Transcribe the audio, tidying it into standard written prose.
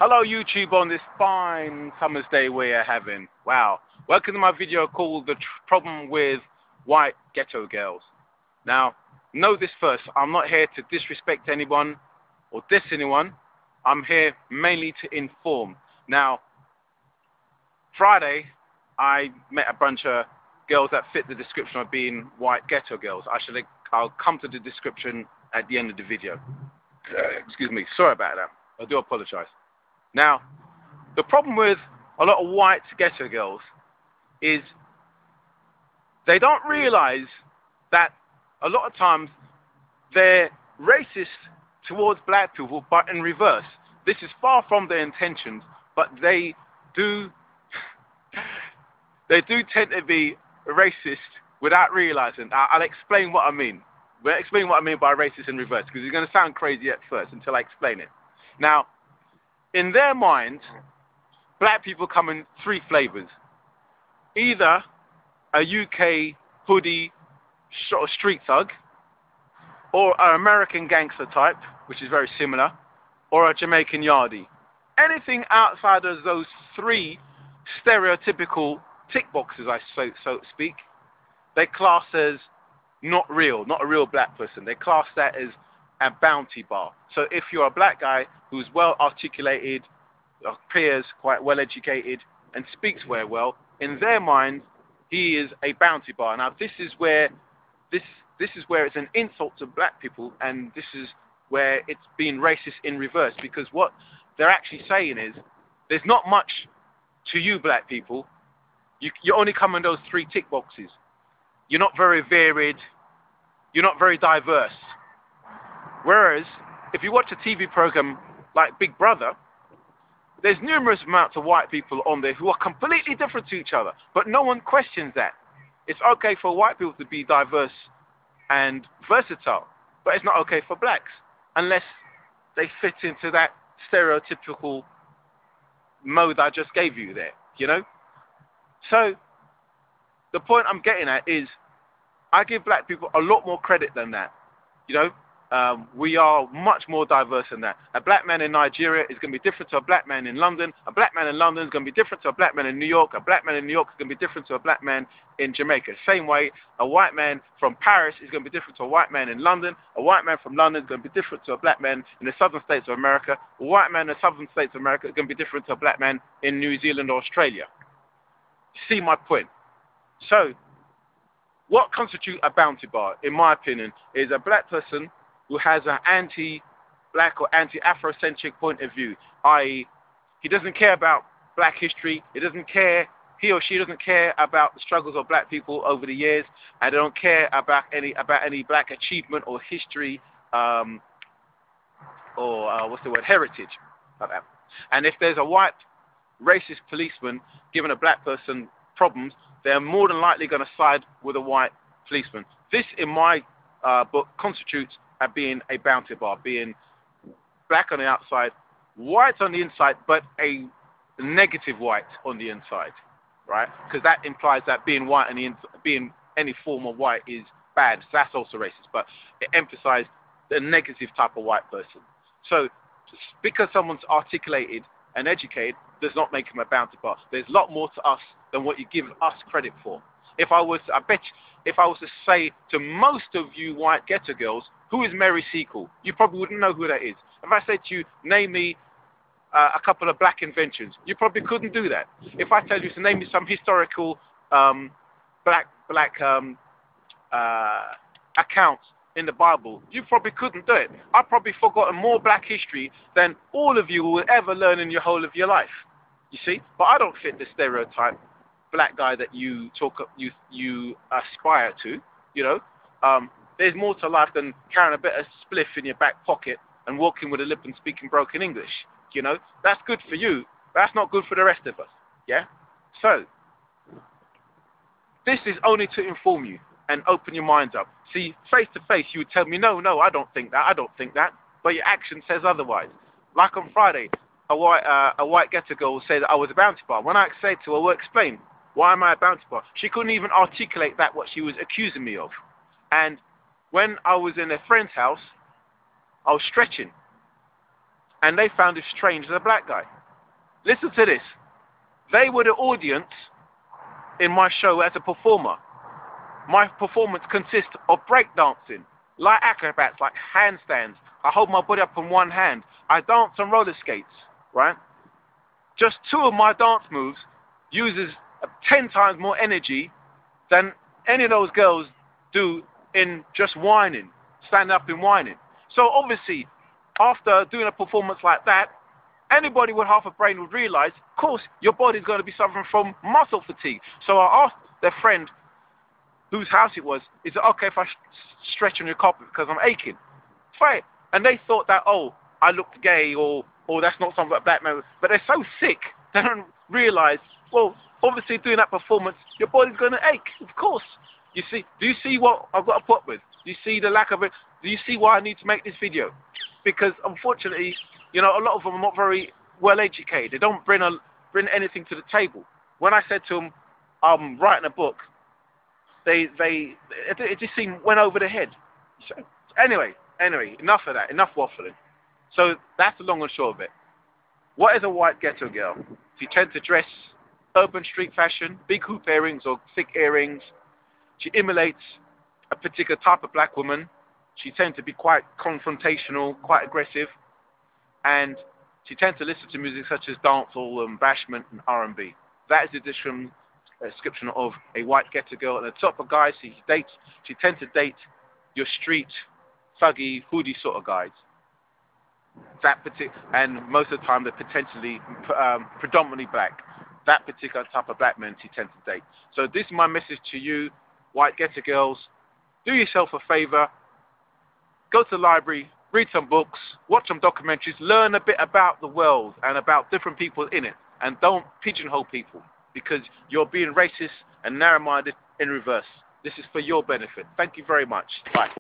Hello YouTube on this fine summer's day we're having. Wow. Welcome to my video called The Problem with White Ghetto Girls. Now, know this first. I'm not here to disrespect anyone or diss anyone. I'm here mainly to inform. Now, Friday, I met a bunch of girls that fit the description of being white ghetto girls. I'll come to the description at the end of the video. Excuse me. Sorry about that. I do apologize. Now, the problem with a lot of white ghetto girls is they don't realize that a lot of times they're racist towards black people, but in reverse. This is far from their intentions, but they do tend to be racist without realizing. I'll explain what I mean. We'll explain what I mean by racist in reverse, because it's going to sound crazy at first until I explain it. Now, in their minds, black people come in three flavors. Either a UK hoodie sort of street thug, or an American gangster type, which is very similar, or a Jamaican yardie. Anything outside of those three stereotypical tick boxes, so to speak, they class as not a real black person. They class that as a bounty bar. So if you're a black guy who's well articulated, appears quite well educated, and speaks very well, in their mind, he is a bounty bar. Now this is where it's an insult to black people, and this is where it's being racist in reverse, because what they're actually saying is, there's not much to you black people. You only come in those three tick boxes. You're not very varied. You're not very diverse. Whereas, if you watch a TV program like Big Brother, there's numerous amounts of white people on there who are completely different to each other, but no one questions that. It's okay for white people to be diverse and versatile, but it's not okay for blacks, unless they fit into that stereotypical mode I just gave you there, you know? So, the point I'm getting at is, I give black people a lot more credit than that, you know? We are much more diverse than that. A black man in Nigeria is going to be different to a black man in London. A black man in London is going to be different to a black man in New York. A black man in New York is going to be different to a black man in Jamaica. Same way, a white man from Paris is going to be different to a white man in London. A white man from London is going to be different to a black man in the southern states of America. A white man in the southern states of America is going to be different to a black man in New Zealand or Australia. See my point? So, what constitutes a bounty bar, in my opinion, is a black person who has an anti-black or anti-Afrocentric point of view, i.e., he doesn't care about black history, he or she doesn't care about the struggles of black people over the years, and they don't care about any black achievement or history, heritage, like that. And if there's a white racist policeman giving a black person problems, they're more than likely going to side with a white policeman. This, in my book, constitutes as being a bounty bar, being black on the outside, white on the inside, but a negative white on the inside, right? Because that implies that being white and being any form of white is bad. So that's also racist, but it emphasizes the negative type of white person. So because someone's articulated and educated does not make him a bounty bar. There's a lot more to us than what you give us credit for. If I was to say to most of you white ghetto girls, who is Mary Seacole? You probably wouldn't know who that is. If I said to you, name me a couple of black inventions, you probably couldn't do that. If I tell you to name me some historical black accounts in the Bible, you probably couldn't do it. I've probably forgotten more black history than all of you will ever learn in your whole of your life. You see? But I don't fit the stereotype black guy that you aspire to, you know. There's more to life than carrying a bit of spliff in your back pocket and walking with a lip and speaking broken English, you know. That's good for you, but that's not good for the rest of us, yeah? So, this is only to inform you and open your minds up. See, face to face, you would tell me, no, I don't think that, but your action says otherwise. Like on Friday, a white ghetto girl will say that I was a bounty bar. When I said to her, well, explain, why am I a bounty bar? She couldn't even articulate that, what she was accusing me of. And when I was in a friend's house, I was stretching. and they found it strange as a black guy. Listen to this. They were the audience in my show as a performer. My performance consists of breakdancing, light acrobats like handstands. I hold my body up on one hand. I dance on roller skates, right? Just 2 of my dance moves uses 10 times more energy than any of those girls do in just whining, standing up and whining. So obviously, after doing a performance like that, anybody with half a brain would realize, of course, your body's going to be suffering from muscle fatigue. So I asked their friend whose house it was, is it okay if I stretch on your carpet because I'm aching? Fine. And they thought that, oh, I looked gay, or that's not something that black men would. But they're so sick, they don't realize, well, obviously doing that performance, your body's going to ache, of course. You see, do you see what I've got to put up with? Do you see the lack of it? Do you see why I need to make this video? Because unfortunately, you know, a lot of them are not very well educated. They don't bring anything to the table. When I said to them, I'm writing a book, it just seemed went over their head. So, anyway, enough of that, enough waffling. So that's the long and short of it. What is a white ghetto girl? She tends to dress urban street fashion, big hoop earrings or thick earrings. She emulates a particular type of black woman. She tends to be quite confrontational, quite aggressive, and she tends to listen to music such as dancehall, bashment, and R&B. That is the description of a white ghetto girl. And the top of guys she tends to date your street, thuggy, hoodie sort of guys. And most of the time they're potentially predominantly black. That particular type of black men she tends to date. So this is my message to you, white ghetto girls. Do yourself a favor. Go to the library, read some books, watch some documentaries, learn a bit about the world and about different people in it. And don't pigeonhole people, because you're being racist and narrow-minded in reverse. This is for your benefit. Thank you very much. Bye.